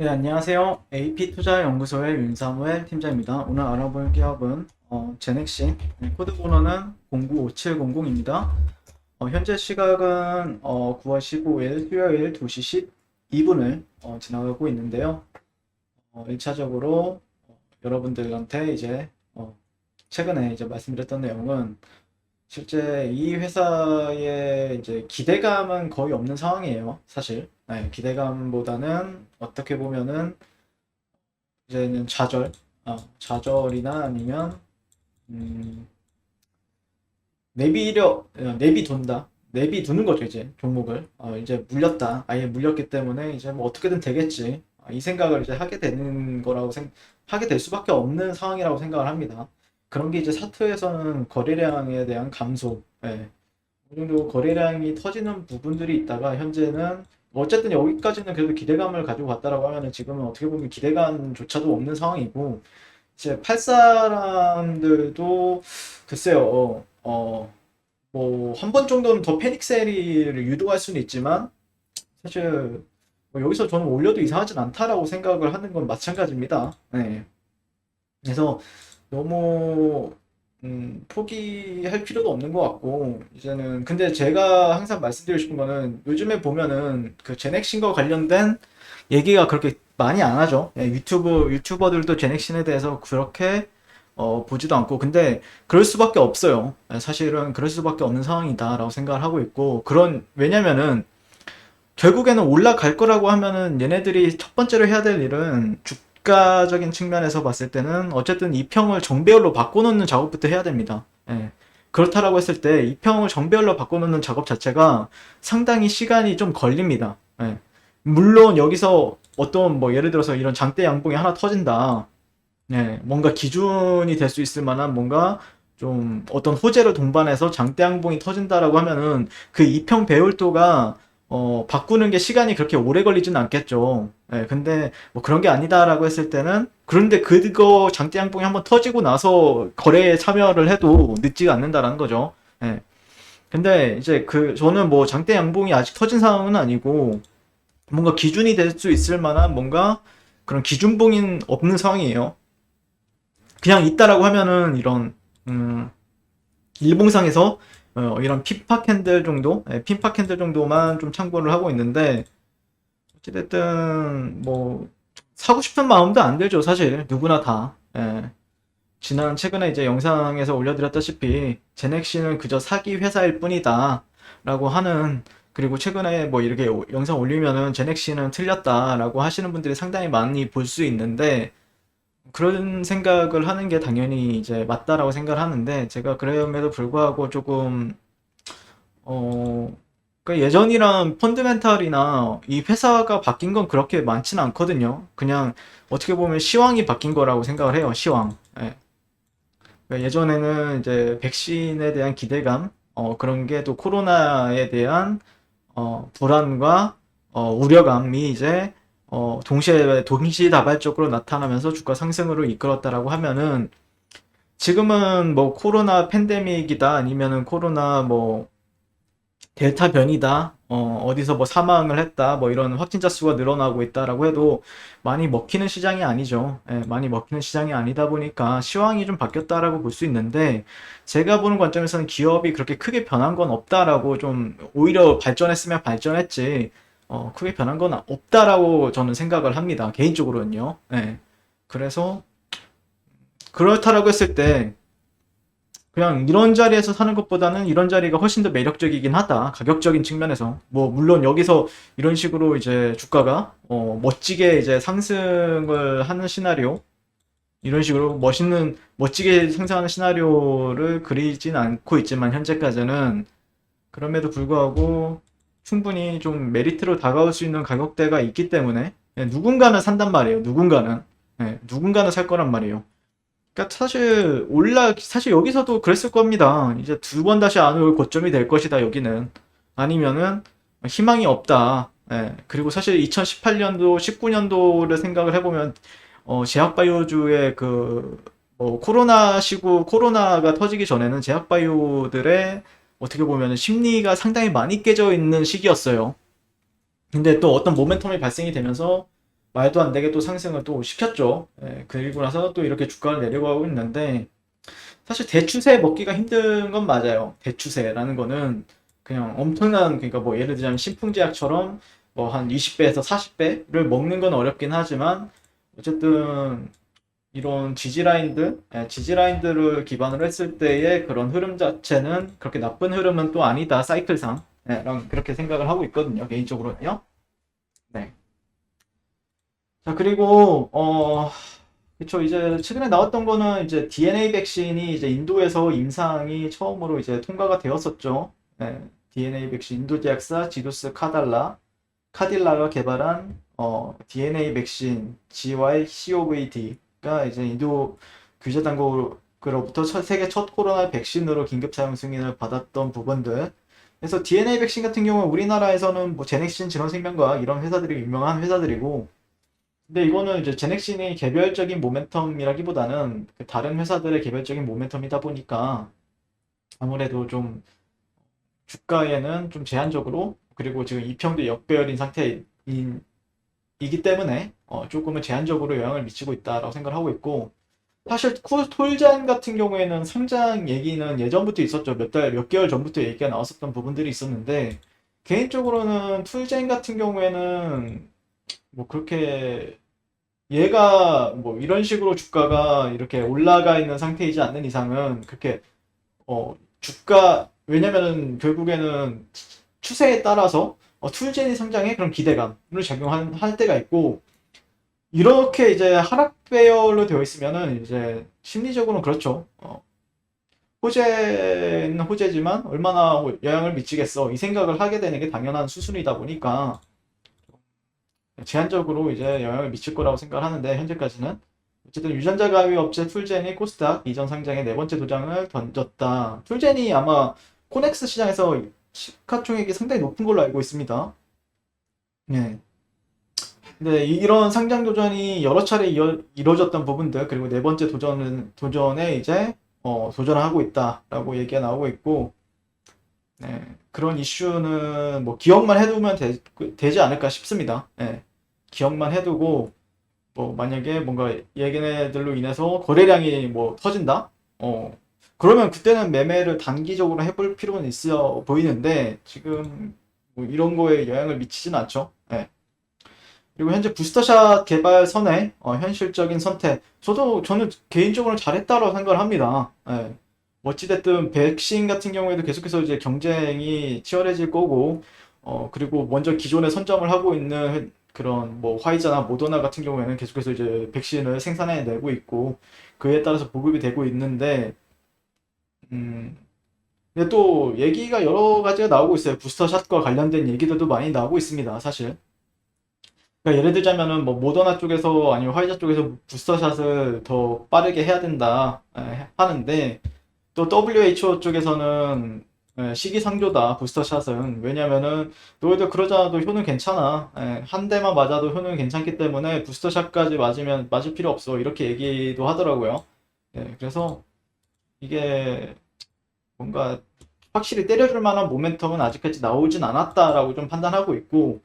네, 안녕하세요. AP투자연구소의 윤사무엘 팀장입니다. 오늘 알아볼 기업은 제넥시, 코드 번호는 095700입니다. 현재 시각은 9월 15일 수요일 2시 12분을 지나가고 있는데요. 1차적으로 여러분들한테 이제 최근에 이제 말씀드렸던 내용은 실제 이 회사의 이제 기대감은 거의 없는 상황이에요. 사실. 네, 기대감보다는 어떻게 보면은 이제는 좌절이나 아니면 음, 내비둔다. 내비두는 거죠, 이제 종목을. 이제 물렸다. 아예 물렸기 때문에 이제 뭐 어떻게든 되겠지. 이 생각을 이제 하게 될 수밖에 없는 상황이라고 생각을 합니다. 그런 게 이제 차트에서는 거래량에 대한 감소, 예, 어느 정도 거래량이 터지는 부분들이 있다가 현재는 어쨌든 여기까지는 그래도 기대감을 가지고 갔다라고 하면은 지금은 어떻게 보면 기대감조차도 없는 상황이고 이제 팔 사람들도 글쎄요 뭐 한 번 정도는 더 패닉 세리를 유도할 수는 있지만 사실 뭐 여기서 저는 올려도 이상하진 않다라고 생각을 하는 건 마찬가지입니다. 네. 그래서 너무 포기할 필요도 없는 것 같고 이제는 근데 제가 항상 말씀드리고 싶은 거는 요즘에 보면은 그 제넥신과 관련된 얘기가 그렇게 많이 안 하죠. 예, 유튜버들도 제넥신에 대해서 그렇게 보지도 않고 근데 그럴 수밖에 없어요. 예, 사실은 그럴 수밖에 없는 상황이다라고 생각을 하고 있고 그런 왜냐면은 결국에는 올라갈 거라고 하면은 얘네들이 첫 번째로 해야 될 일은 주가적인 측면에서 봤을 때는 어쨌든 이평을 정배열로 바꿔놓는 작업부터 해야 됩니다. 예. 그렇다라고 했을 때 이평을 정배열로 바꿔놓는 작업 자체가 상당히 시간이 좀 걸립니다. 예. 물론 여기서 어떤 뭐 예를 들어서 이런 장대 양봉이 하나 터진다. 예, 뭔가 기준이 될 수 있을 만한 뭔가 좀 어떤 호재를 동반해서 장대 양봉이 터진다라고 하면은 그 이평 배율도가 바꾸는 게 시간이 그렇게 오래 걸리진 않겠죠. 예, 근데 뭐 그런 게 아니다라고 했을 때는 그런데 그거 장대 양봉이 한번 터지고 나서 거래에 참여를 해도 늦지가 않는다라는 거죠. 예. 근데 이제 저는 뭐 장대 양봉이 아직 터진 상황은 아니고 뭔가 기준이 될 수 있을 만한 뭔가 그런 기준봉인 없는 상황이에요. 그냥 있다라고 하면은 이런 음, 일봉상에서 이런 핀파 캔들 정도, 핀파 캔들 정도만 좀 참고를 하고 있는데 어찌됐든 뭐 사고 싶은 마음도 안 들죠, 사실 누구나 다. 예. 최근에 이제 영상에서 올려드렸다시피 제넥시는 그저 사기 회사일 뿐이다라고 하는 그리고 최근에 뭐 이렇게 영상 올리면은 제넥시는 틀렸다라고 하시는 분들이 상당히 많이 볼 수 있는데 그런 생각을 하는 게 당연히 이제 맞다라고 생각을 하는데 제가 그럼에도 불구하고 조금 어 그러니까 예전이랑 펀드멘탈이나 이 회사가 바뀐 건 그렇게 많지는 않거든요. 그냥 어떻게 보면 시황이 바뀐 거라고 생각을 해요. 시황. 예. 그러니까 예전에는 이제 백신에 대한 기대감, 그런 게 또 코로나에 대한 불안과 우려감이 이제 동시다발적으로 나타나면서 주가 상승으로 이끌었다라고 하면은 지금은 뭐 코로나 팬데믹이다 아니면은 코로나 뭐 델타 변이다 어디서 뭐 사망을 했다 뭐 이런 확진자 수가 늘어나고 있다라고 해도 많이 먹히는 시장이 아니죠. 예, 많이 먹히는 시장이 아니다 보니까 시황이 좀 바뀌었다라고 볼 수 있는데 제가 보는 관점에서는 기업이 그렇게 크게 변한 건 없다라고 좀 오히려 발전했으면 발전했지 크게 변한 건 없다라고 저는 생각을 합니다. 개인적으로는요. 예. 그래서 그렇다라고 했을 때 그냥 이런 자리에서 사는 것보다는 이런 자리가 훨씬 더 매력적이긴 하다. 가격적인 측면에서. 뭐, 물론 여기서 이런 식으로 이제 주가가, 멋지게 이제 상승을 하는 시나리오, 이런 식으로 멋지게 상승하는 시나리오를 그리진 않고 있지만, 현재까지는. 그럼에도 불구하고 충분히 좀 메리트로 다가올 수 있는 가격대가 있기 때문에, 누군가는 산단 말이에요. 누군가는 살 거란 말이에요. 그러니까 사실 여기서도 그랬을 겁니다. 이제 두 번 다시 안 올 고점이 될 것이다, 여기는. 아니면은 희망이 없다. 예. 그리고 사실 2018년도, 19년도를 생각을 해보면 제약바이오주의 뭐 코로나가 터지기 전에는 제약바이오들의 어떻게 보면 심리가 상당히 많이 깨져 있는 시기였어요. 근데 또 어떤 모멘텀이 발생이 되면서 말도 안 되게 또 상승을 또 시켰죠. 예, 그리고 나서 또 이렇게 주가를 내려가고 있는데 사실 대추세 먹기가 힘든 건 맞아요. 대추세라는 거는 그냥 엄청난 그러니까 뭐 예를 들자면 신풍제약처럼 뭐 한 20배에서 40배를 먹는 건 어렵긴 하지만 어쨌든 이런 지지라인들을 기반으로 했을 때의 그런 흐름 자체는 그렇게 나쁜 흐름은 또 아니다. 사이클상. 네, 랑 그렇게 생각을 하고 있거든요. 개인적으로는요. 네. 자, 그리고 그쵸. 이제 최근에 나왔던 거는 이제 DNA 백신이 이제 인도에서 임상이 처음으로 이제 통과가 되었었죠. 네, DNA 백신 인도 제약사 지두스 카딜라가 개발한 DNA 백신 GYCOVD가 이제 인도 규제 당국으로부터 세계 첫 코로나 백신으로 긴급 사용 승인을 받았던 부분들. 그래서 DNA 백신 같은 경우는 우리나라에서는 뭐 제넥신 진원생명과학 이런 회사들이 유명한 회사들이고, 근데 이거는 이제 제넥신이 개별적인 모멘텀이라기보다는 그 다른 회사들의 개별적인 모멘텀이다 보니까 아무래도 좀 주가에는 좀 제한적으로, 그리고 지금 이평도 역배열인 상태이기 때문에 조금은 제한적으로 영향을 미치고 있다라고 생각을 하고 있고, 사실 톨잔 같은 경우에는 상장 얘기는 예전부터 있었죠. 몇 개월 전부터 얘기가 나왔었던 부분들이 있었는데, 개인적으로는 툴젠 같은 경우에는 뭐 그렇게 얘가 뭐 이런 식으로 주가가 이렇게 올라가 있는 상태이지 않는 이상은 그렇게 주가, 왜냐면은 결국에는 추세에 따라서 툴젠이 상장에 그런 기대감을 작용할 때가 있고, 이렇게 이제 하락 배열로 되어 있으면은 이제 심리적으로는 그렇죠. 호재는 호재지만 얼마나 영향을 미치겠어 이 생각을 하게 되는 게 당연한 수순이다 보니까 제한적으로 이제 영향을 미칠 거라고 생각을 하는데, 현재까지는 어쨌든 유전자 가위 업체 툴젠이 코스닥 이전 상장의 네 번째 도장을 던졌다. 툴젠이 아마 코넥스 시장에서 시가총액이 상당히 높은 걸로 알고 있습니다. 네. 근데 이런 상장 도전이 여러 차례 이루어졌던 부분들, 그리고 네 번째 도전에 이제 도전을 하고 있다라고 얘기가 나오고 있고, 네, 그런 이슈는 뭐 기억만 해두면 되지 않을까 싶습니다. 네, 기억만 해두고 뭐 만약에 뭔가 얘네들로 인해서 거래량이 뭐 터진다? 그러면 그때는 매매를 단기적으로 해볼 필요는 있어 보이는데 지금 뭐 이런 거에 영향을 미치진 않죠. 네. 그리고 현재 부스터샷 개발 선의 현실적인 선택. 저는 개인적으로 잘했다고 생각을 합니다. 예. 어찌됐든 백신 같은 경우에도 계속해서 이제 경쟁이 치열해질 거고, 그리고 먼저 기존에 선점을 하고 있는 그런 뭐 화이자나 모더나 같은 경우에는 계속해서 이제 백신을 생산해내고 있고, 그에 따라서 보급이 되고 있는데, 음, 근데 또 얘기가 여러 가지가 나오고 있어요. 부스터샷과 관련된 얘기들도 많이 나오고 있습니다, 사실. 그러니까 예를 들자면은 뭐 모더나 쪽에서 아니면 화이자 쪽에서 부스터샷을 더 빠르게 해야 된다 하는데, 또 WHO 쪽에서는 시기상조다 부스터샷은. 왜냐면은 너희들 그러잖아도 효능 괜찮아. 한 대만 맞아도 효능 괜찮기 때문에 부스터샷까지 맞을 필요 없어, 이렇게 얘기도 하더라고요. 그래서 이게 뭔가 확실히 때려줄 만한 모멘텀은 아직까지 나오진 않았다라고 좀 판단하고 있고,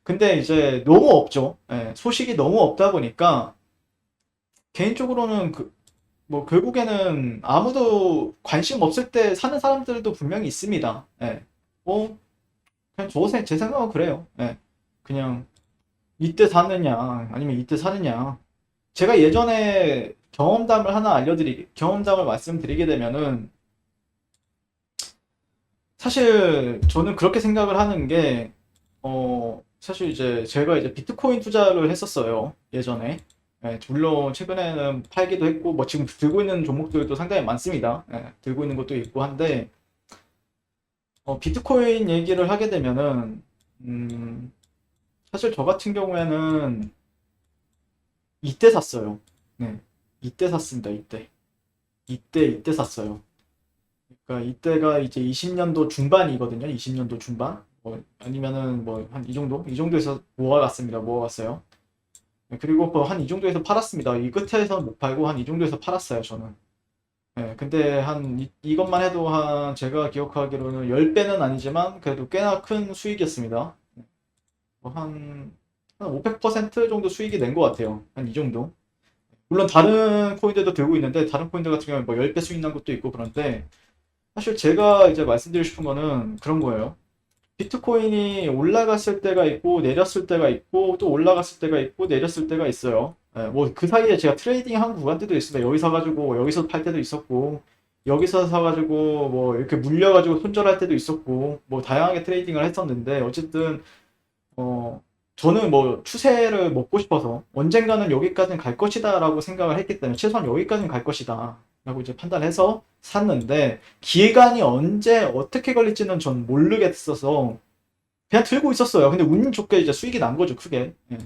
근데 이제 너무 없죠. 소식이 너무 없다 보니까 개인적으로는 뭐 결국에는 아무도 관심 없을 때 사는 사람들도 분명히 있습니다. 뭐 그냥 제 생각은 그래요. 그냥 이때 사느냐 아니면 이때 사느냐. 제가 예전에 경험담을 말씀드리게 되면은, 사실 저는 그렇게 생각을 하는 게, 사실 이제 제가 이제 비트코인 투자를 했었어요, 예전에. 물론 최근에는 팔기도 했고, 뭐 지금 들고 있는 종목들도 상당히 많습니다. 들고 있는 것도 있고 한데, 비트코인 얘기를 하게 되면은, 음, 사실 저 같은 경우에는 이때 샀어요. 네, 이때 샀습니다, 이때. 이때 샀어요. 그러니까 이때가 이제 20년도 중반이거든요. 20년도 중반. 아니면은 뭐 한 이 정도? 이 정도에서 모아갔습니다. 모아갔어요. 그리고 뭐 한 이 정도에서 팔았습니다. 이 끝에서 못 팔고 한 이 정도에서 팔았어요, 저는. 근데 이것만 해도 한 제가 기억하기로는 10배는 아니지만 그래도 꽤나 큰 수익이었습니다. 뭐 한 한 500% 정도 수익이 낸 것 같아요. 한 이 정도. 물론 다른 코인들도 들고 있는데 다른 코인들 같은 경우는 뭐 10배 수익 난 것도 있고 그런데 사실 제가 이제 말씀드리고 싶은 거는 그런 거예요. 비트코인이 올라갔을 때가 있고 내렸을 때가 있고 또 올라갔을 때가 있고 내렸을 때가 있어요. 뭐 그 사이에 제가 트레이딩 한 구간들도 있습니다. 여기 사가지고 여기서 팔 때도 있었고 여기서 사가지고 뭐 이렇게 물려가지고 손절할 때도 있었고 뭐 다양하게 트레이딩을 했었는데 어쨌든 어 저는 뭐 추세를 먹고 싶어서 언젠가는 여기까지는 갈 것이다라고 생각을 했기 때문에 최소한 여기까지는 갈 것이다 라고 이제 판단해서 샀는데 기간이 언제 어떻게 걸릴지는 전 모르겠어서 그냥 들고 있었어요. 근데 운 좋게 이제 수익이 난 거죠, 크게. 예.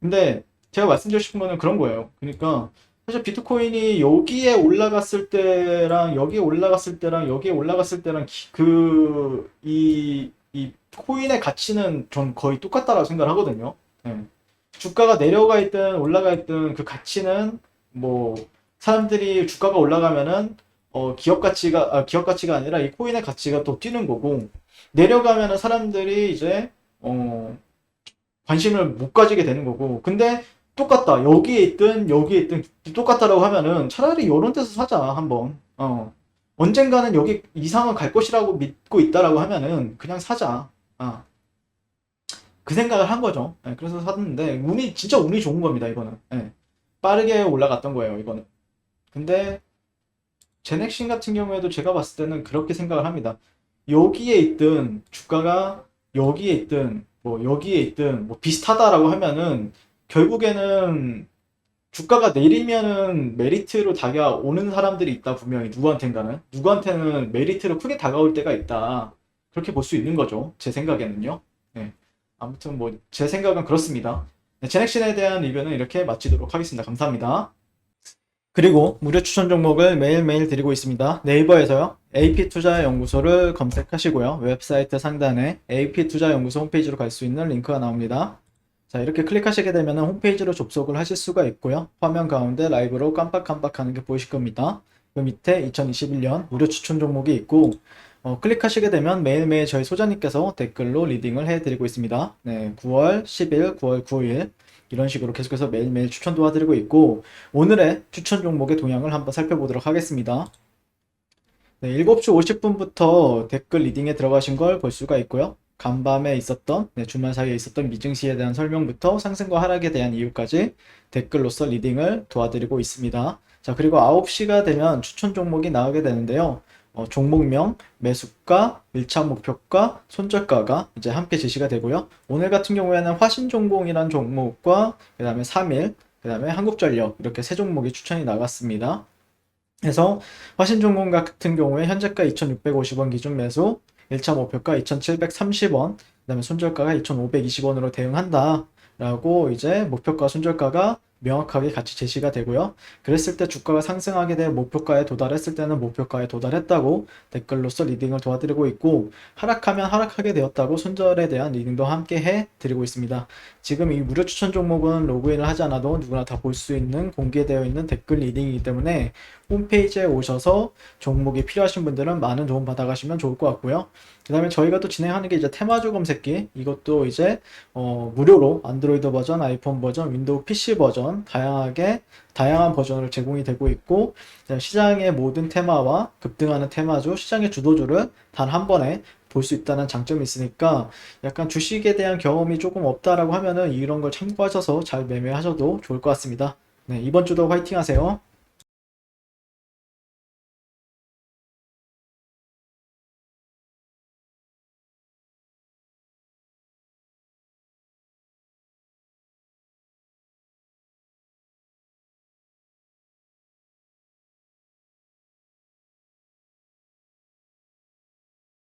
근데 제가 말씀드리고 싶은 거는 그런 거예요. 그러니까 사실 비트코인이 여기에 올라갔을 때랑 여기에 올라갔을 때랑 여기에 올라갔을 때랑 이 코인의 가치는 전 거의 똑같다라고 생각을 하거든요. 예. 주가가 내려가 있든 올라가 있든 그 가치는 뭐 사람들이 주가가 올라가면은 기업 가치가 아니라 이 코인의 가치가 또 뛰는 거고 내려가면은 사람들이 이제 어 관심을 못 가지게 되는 거고 근데 똑같다 여기에 있든 여기에 있든 똑같다라고 하면은 차라리 이런 데서 사자 한번 언젠가는 여기 이상은 갈 것이라고 믿고 있다라고 하면은 그냥 사자 그 생각을 한 거죠. 예, 그래서 샀는데 운이 진짜 운이 좋은 겁니다 이거는. 예, 빠르게 올라갔던 거예요 이거는. 근데 제넥신 같은 경우에도 제가 봤을 때는 그렇게 생각을 합니다. 여기에 있든 주가가 여기에 있든 뭐 여기에 있든 뭐 비슷하다라고 하면은 결국에는 주가가 내리면은 메리트로 다가오는 사람들이 있다 분명히 누구한테는 메리트로 크게 다가올 때가 있다. 그렇게 볼 수 있는 거죠. 제 생각에는요. 네. 아무튼 뭐 제 생각은 그렇습니다. 네, 제넥신에 대한 리뷰는 이렇게 마치도록 하겠습니다. 감사합니다. 그리고 무료 추천 종목을 매일매일 드리고 있습니다. 네이버에서요. AP투자연구소를 검색하시고요. 웹사이트 상단에 AP투자연구소 홈페이지로 갈 수 있는 링크가 나옵니다. 자, 이렇게 클릭하시게 되면 홈페이지로 접속을 하실 수가 있고요. 화면 가운데 라이브로 깜빡깜빡하는 게 보이실 겁니다. 그 밑에 2021년 무료 추천 종목이 있고 클릭하시게 되면 매일매일 저희 소장님께서 댓글로 리딩을 해드리고 있습니다. 네, 9월 10일, 9월 9일 이런 식으로 계속해서 매일매일 추천 도와드리고 있고 오늘의 추천 종목의 동향을 한번 살펴보도록 하겠습니다. 네, 7시 50분부터 댓글 리딩에 들어가신 걸 볼 수가 있고요. 간밤에 있었던 주말 사이에 있었던 미증시에 대한 설명부터 상승과 하락에 대한 이유까지 댓글로서 리딩을 도와드리고 있습니다. 자, 그리고 9시가 되면 추천 종목이 나오게 되는데요. 종목명, 매수가, 1차 목표가, 손절가가 이제 함께 제시가 되고요. 오늘 같은 경우에는 화신重工이란 종목과 그 다음에 3일, 그 다음에 한국전력 이렇게 세 종목이 추천이 나갔습니다. 그래서 화신重工 같은 경우에 현재가 2,650원 기준 매수, 1차 목표가 2,730원, 그 다음에 손절가가 2,520원으로 대응한다. 라고 이제 목표가 손절가가 명확하게 같이 제시가 되고요. 그랬을 때 주가가 상승하게 돼 목표가에 도달했을 때는 목표가에 도달했다고 댓글로서 리딩을 도와드리고 있고 하락하면 하락하게 되었다고 손절에 대한 리딩도 함께 해드리고 있습니다. 지금 이 무료 추천 종목은 로그인을 하지 않아도 누구나 다 볼 수 있는 공개되어 있는 댓글 리딩이기 때문에 홈페이지에 오셔서 종목이 필요하신 분들은 많은 도움 받아가시면 좋을 것 같고요. 그 다음에 저희가 또 진행하는 게 이제 테마주 검색기 이것도 이제 무료로 안드로이드 버전, 아이폰 버전, 윈도우 PC 버전 다양한 버전으로 제공이 되고 있고 시장의 모든 테마와 급등하는 테마주, 시장의 주도주를 단 한 번에 볼 수 있다는 장점이 있으니까 약간 주식에 대한 경험이 조금 없다라고 하면은 이런 걸 참고하셔서 잘 매매하셔도 좋을 것 같습니다. 네, 이번 주도 화이팅 하세요.